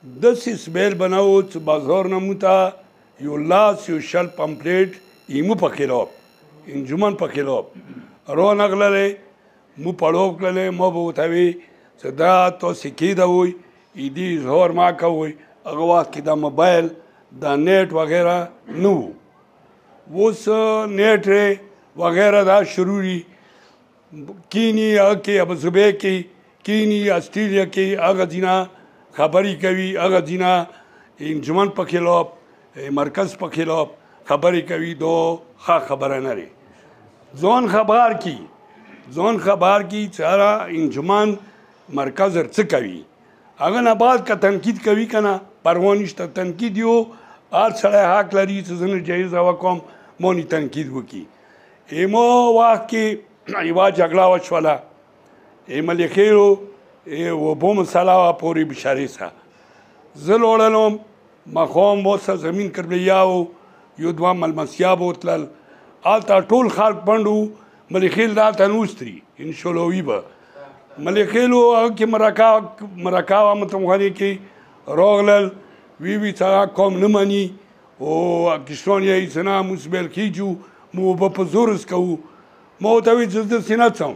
داسې سبیل بنو چې بازار نه مو ته یو لاس یو شل پمپلیټ ایمو په خلاف انجمن په خلاف رانغللی مو پړاو کړلی ما به ورته وی چې دا تاسې کېدوئ ایدي اظهار ما کوئ هغه وخت کې دا موبایل دا نیټ وغیره نه و اوس نیټ وغیره دا شروع دي کینی هغه کې ابوظبي کې کینی آسټرالیا کې هغه ځینه خبرې کوي هغه ځینه انجمن په خلاف مرکز په خلاف خبرې کوي دا ښه خبره نه دی ځان خبر کی چې هغه انجمن مرکز څه کوي هغه نه بعد که تنقید کوي که نه پروا نشته تنقید یو هر سړی حق لري چې زه نه جایزه وکړم ما نه تنقید وکړي ایمو وخت کې یوه جګړه وشوله ملخیلو اوبو مسله وه پورې بشارې سه زه لاړلم ماښام اوسه زمین کربلیا و یو دوه ملمسیا به ورتلل هلته ټول خلک پنډ وو ملخیل دلته نوستري انشولوي به ملخیلو هغه کې مرکه وه متمخانې کې راغلل وی چې هغه قوم نه مني او کشتان یې چې نه موږ سبیل کیږو موږ اوبه په زور څکوو ما ورته ویل چې زه داسې نه څم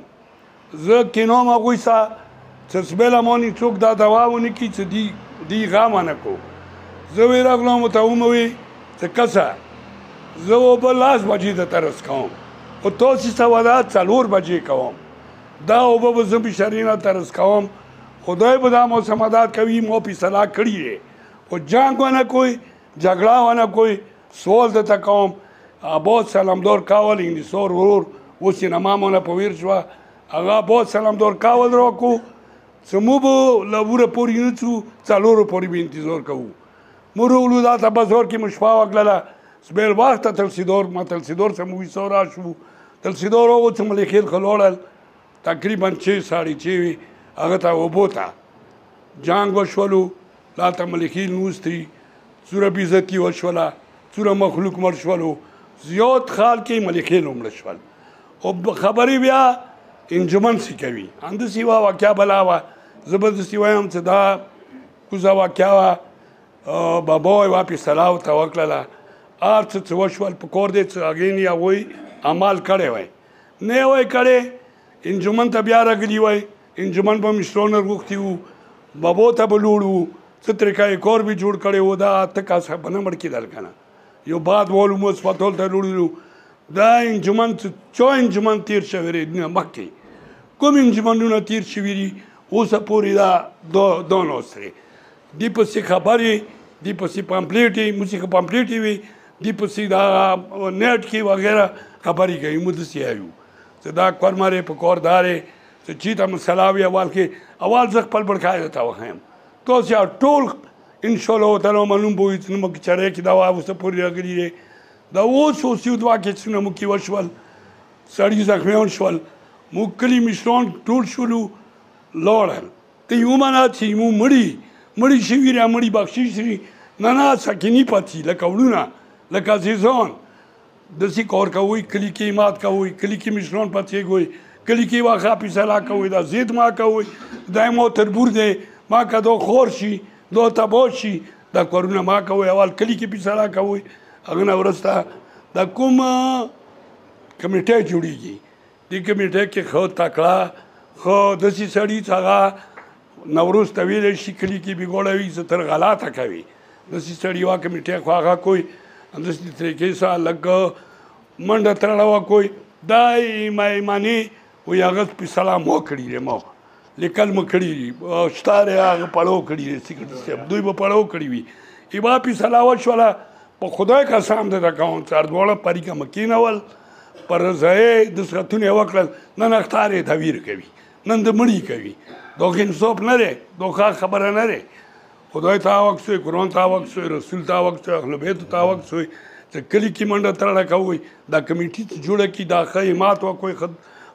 زه کینوم هغوی سه چې سبیله مانې څوک دا دوا ونه کړي چې دی غم ونه کړو زه وی راغلم ورته وموي چې کسه زه اوبه 10 بجې درته رسکوم خو تاسې سوه دا 4 بجې کوم دا اوبه به زه بشرې نه ته رسکوم خدای به دا مسمدات کوي ما فیصله کړې دی خو جنګ ونه کوئ جګړه ونه کوئ سوال درته کوم آباد سلامدار کول انګلیسار ورور اوس یې نما مونه په ویر شوه هغه آباد سلامدار کول راکړو چې موږ به له وره پورې نه څو 4 پورې به انتظار کوو موږ راغلو دلته بازار کې مو شپه وکړله سبیل وخته تلسیدور ما تلسیدور څخه مو ویسه راشو تلسیدور هغو چې ملخیل ښه لاړل تقریبا 6 ساړې 6 وي هغه ته اوبو ته جنګ وشولو دلته ملخیل نوستري څوره بېعزتي وشوله څوره مخلوق مړ شولو زیات خال کې ملخیل ومړه شول خو خبرې بیا انجمن سي کوي همداسې یوه واقعه بله وه زه به داسې وایم چې دا کوزه واقعه وه بابا یوه فیصله ورته وکړله هر څه چې وشول په کور دی چې هغې نه هغوی عمل کړی وی نه یې وی کړی انجمن ته بیا راغلي وی انجمن به مشران غوښتي وو بابو ته به لوړ وو څه طریقه کور به جوړ کړی وو دا 8 کاسه به نه مړ کېدل که نه یو باد والو مو اسپتال ته لوړلو دا انجمن چا انجمن تیر شوی دی مخکې کوم انجمنونه تیر شوي دي اوسه پورې دا ناست دی دې پسې خبرې دې پسې پمپلیټې موسیقه پمپلیټې وي دې پسې دا نیټ کې وغیره خبرې کوي موږ داسې یایو چې دا کورمرې په کور دا دی چې چېته مسله وي اول کې اول زه خپل بړکای درته وښیم تاسې ټول انشاءالله وتعالی معلوم به وي چې زموږ چړی کې دا اوسه پورې راغلي دی دا اوس یو دوه کیسونه موږ کې وشول سړي زخمیان شول موږ کلي مشران ټول شولو لاړل ته یې ومنه چې موږ مړي شوي را مړي بخشي شوي نه سکیني پاتې لکه وړونه لکه عزیزان داسې کار کوئ کلي کې مات کوئ کلي کې مشران پاتېږئ کلي کې یوه ښه فیصله کوئ دا ضد ما کوئ دا یې ما تربور دی ما که دا خور شي دا تباه شي دا کارونه ما کوئ اول کلي کې فیصله کوئ هغه نه وروسته دا کوم کمیټه جوړېږي دې کمیټه کې ښه تکړه ښه داسې سړي چې هغه نوروز ته ویلی شي کلي کې بګوړوي چې تر غلاته کوي داسې سړي یوه کمیټه خو هغه کوئ همداسې طریقې سره لږ منډه تړله وه کوئ دا ایماني وایي هغه فیصله ما کړي دی ما لیکل مو کړي دي شته دی هغه پړاو کړي دی سیکرټري صاحب دوی به پړاو کړي وي یوه فیصله وشوله په خدای قسم درته کوم چې هر دواړه پریکه مه کېنول پر ځای دستخطونه یې وکړل نن اختار یې تویر کوي نن د مړي کوي دا انصاف نه دی دا ښه خبره نه دی خدای ته وکسوئ قرآن ته وکسوئ رسول ته وکسوئ اهل بیتو ته وکسوئ چې کلي کې منډه ترړه کوئ دا کمیټي چې جوړه کړي دا ښه حمایت وکړئ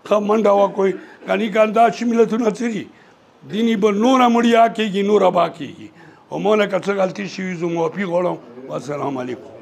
ښه منډه وکړئ کني که دا چې ملتونه څه دي دیني به نوره مړیا کېږي نوره با کېږي او ما نه که څه غلطي شوي زه معافي غواړم والسلام علیکم